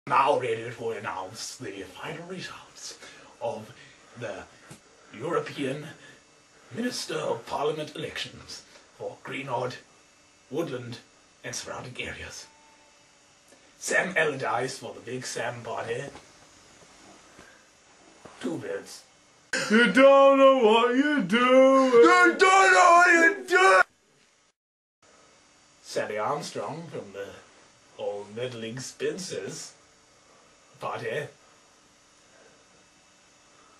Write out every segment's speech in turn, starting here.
Now ready to announce the final results of the European Minister of Parliament elections for Greenwood, Woodland and surrounding areas. Sam Allardyce for the Big Sam party. 2 votes. You don't know what you're doing! You don't know what you're doing! Sally Armstrong from the Old Meddling Spencers party.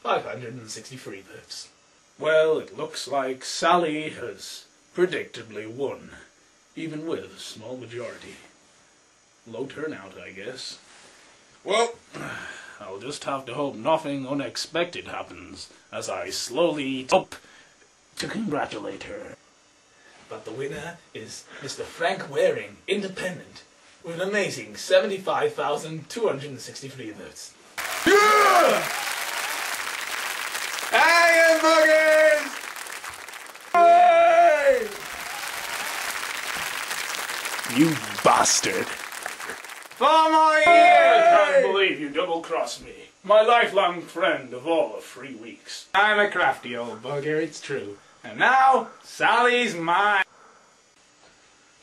563 votes. Well, it looks like Sally has predictably won, even with a small majority. Low turnout, I guess. Well, I'll just have to hope nothing unexpected happens as I slowly up to congratulate her. But the winner is Mr. Frank Waring, Independent, with an amazing 75,263 votes. Yeah! Hey, Bonkers! Hey! You bastard! For my I ears! can't believe you double-crossed me. My lifelong friend of all of 3 weeks. I'm a crafty old bugger, it's true. And now, Sally's mine.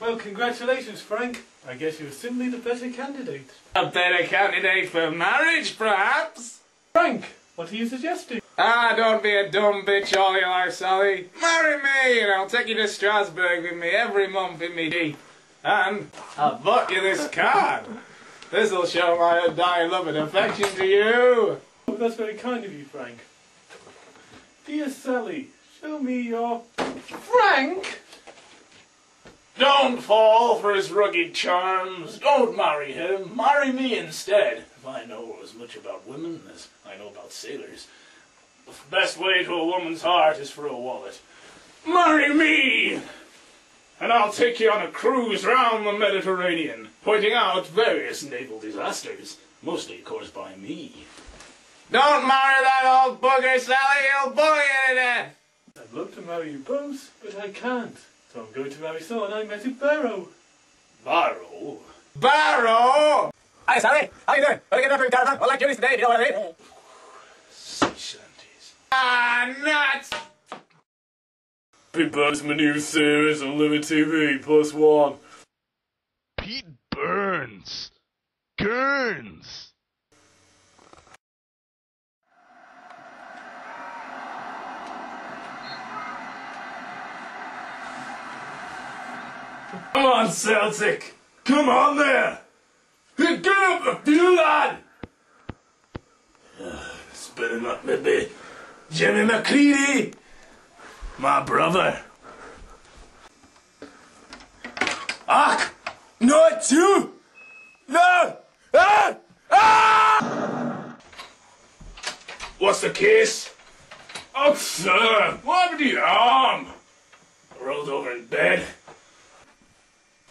Well, congratulations, Frank. I guess you're simply the better candidate. A better candidate for marriage, perhaps? Frank, what are you suggesting? Ah, don't be a dumb bitch all your life, Sally. Marry me, and I'll take you to Strasbourg with me every month in me deep. And I'll bought you this card. This'll show my undying love and affection to you. Oh, that's very kind of you, Frank. Dear Sally, show me your... Frank! Don't fall for his rugged charms. Don't marry him. Marry me instead. If I know as much about women as I know about sailors, the best way to a woman's heart is through a wallet. Marry me! And I'll take you on a cruise round the Mediterranean, pointing out various naval disasters, mostly caused by me. Don't marry that old bugger, Sally. He'll bore you to death. I'd love to marry you both, but I can't. So I'm going to marry someone I met at Barrow. Barrow? Barrow! Hi, Sally. How you doing? Want to get up to caravan? I like Julius today, you know what I mean? Sea shanties. Ah, nuts! Big Bird's my new series on Limit TV, +1. Pete Burns. Gurns. Come on, Celtic! Come on there! Get up the field, lad! Spinning up, maybe. Jimmy McCready! My brother. Ach! Not you! No! Ah! Ah! What's the case? Oh, sir! What happened to your arm? I rolled over in bed.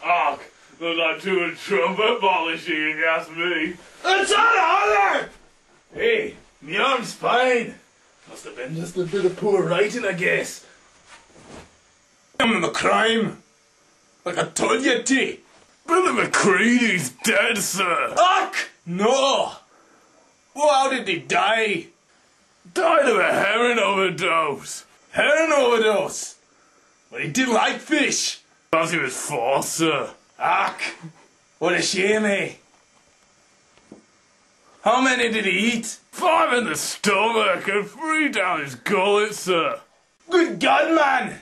Ark, look like doing trumpet polishing, if you ask me. It's on order! Hey, my arm's fine. Must have been just a bit of poor writing, I guess. I'm the crime. Like I told you, T. Billy McCready's dead, sir. Ach! No! Well, how did he die? Died of a heroin overdose. Heroin overdose. But he didn't like fish. Because he was forced, sir. Ach! What a shame, eh? How many did he eat? 5 in the stomach and 3 down his gullet, sir. Good God, man!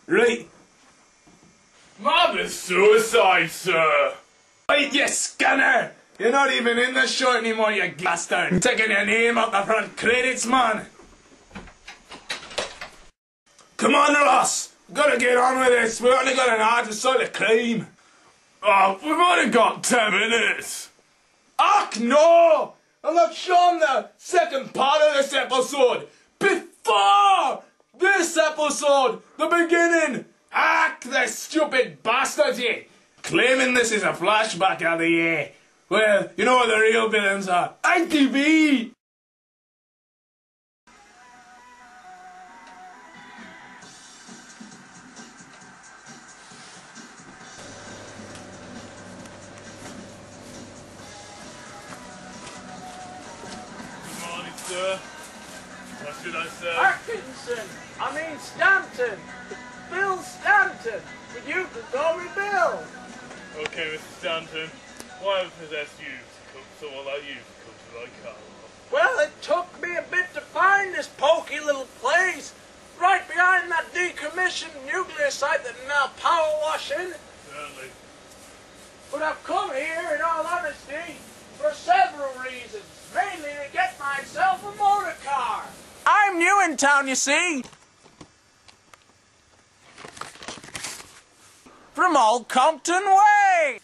Right. Mob is suicide, sir. Right, you scanner! You're not even in the show anymore, you bastard! I'm taking your name out the front credits, man! Come on, Ross! Gotta get on with this. We've only got an hour to solve the crime. Oh, we've only got 10 minutes. Ach, no! I'm not showing the second part of this episode. Before this episode, the beginning. Ach, the stupid bastards, ye. Claiming this is a flashback of the year. Well, you know what the real villains are. ITV! sir. What should I say? Atkinson! I mean Stanton! Bill Stanton! But you can call me Bill! Okay, Mr. Stanton. Why possessed you to come, someone like you to come to my car? Well, it took me a bit to find this pokey little place, right behind that decommissioned nuclear site that now power washing. Certainly. But I've come here, in all honesty, for several reasons. Mainly to get myself a motor car. I'm new in town, you see. From Old Compton Way.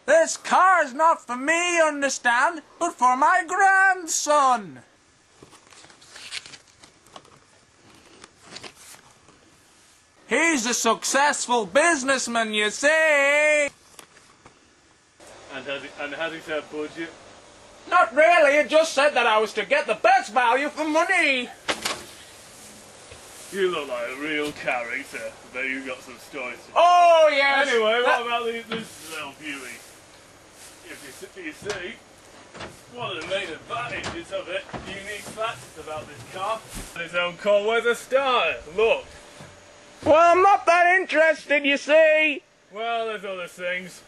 This car's not for me, understand, but for my grandson. He's a successful businessman, you see. And has he said budget? Not really, it just said that I was to get the best value for money. You look like a real character. I bet you got some stories to tell. Oh, yes. Anyway, what about this little beauty? If you see, one of the main advantages of it, unique facts about this car, its own cold weather starter. Look. Well, I'm not that interested, you see. Well, there's other things.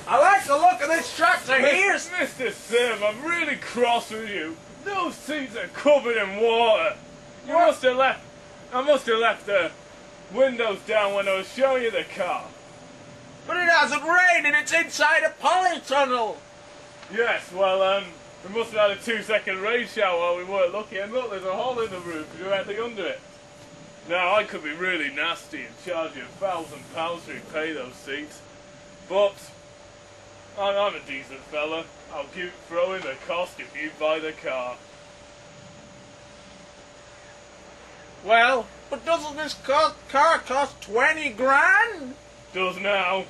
I like the look of this tractor here. Mr. Sim, I'm really cross with you. Those seats are covered in water. I must have left the windows down when I was showing you the car. But it hasn't rained and it's inside a polytunnel. Yes, well, we must have had a 2-second rain shower while we weren't looking. And look, there's a hole in the roof directly under it. Now, I could be really nasty and charge you £1,000 to repay those seats. But I'm a decent fella. I'll throw in the cost if you buy the car. Well, but doesn't this car cost 20 grand? Does now.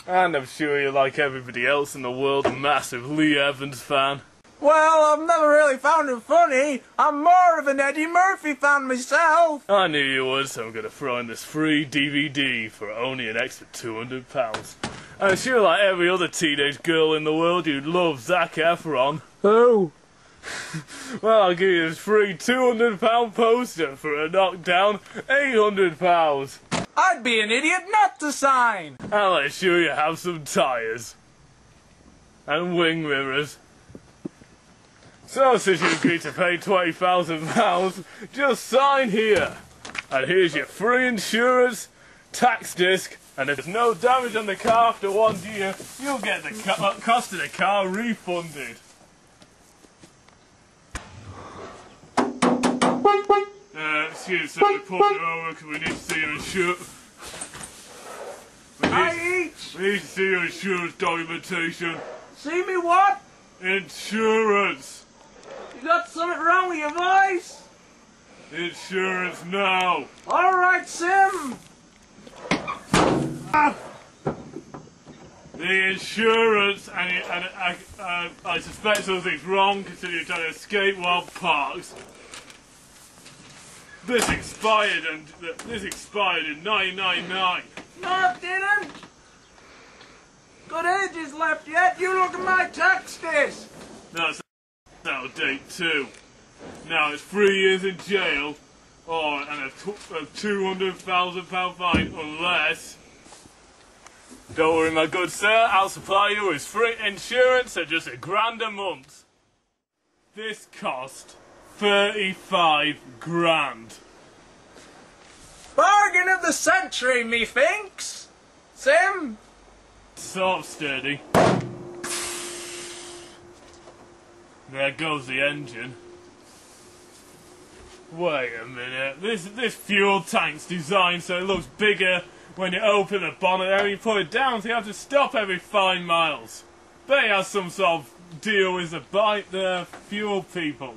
And I'm sure you're like everybody else in the world, a massive Lee Evans fan. Well, I've never really found him funny. I'm more of an Eddie Murphy fan myself. I knew you would, so I'm going to throw in this free DVD for only an extra £200. I'm sure like every other teenage girl in the world, you'd love Zac Efron. Who? Well, I'll give you this free £200 poster for a knockdown £800. I'd be an idiot not to sign. I'll assure you have some tyres. And wing mirrors. So, since you agreed to pay £20,000, just sign here. And here's your free insurance, tax disc, and if there's no damage on the car after 1 year, you'll get the cost of the car refunded. Excuse me, we're pulling her over because we need to see your insurance. We need to see your insurance documentation. See me what? Insurance. You got something wrong with your voice? Insurance now. All right, Sim. The insurance, and I suspect something's wrong considering you're trying to escape while parked. This expired in 1999. No, it didn't. Good ages left yet. You look at my tax disc. No, it's out of date too. Now it's 3 years in jail, and a £200,000 fine, unless. Don't worry, my good sir. I'll supply you with free insurance at just £1,000 a month. This cost 35 grand. Bargain of the century, methinks. Sim? Sort of sturdy. There goes the engine. Wait a minute. This fuel tank's designed so it looks bigger when you open the bonnet and when you put it down, so you have to stop every 5 miles. Bet he has some sort of deal with the fuel people.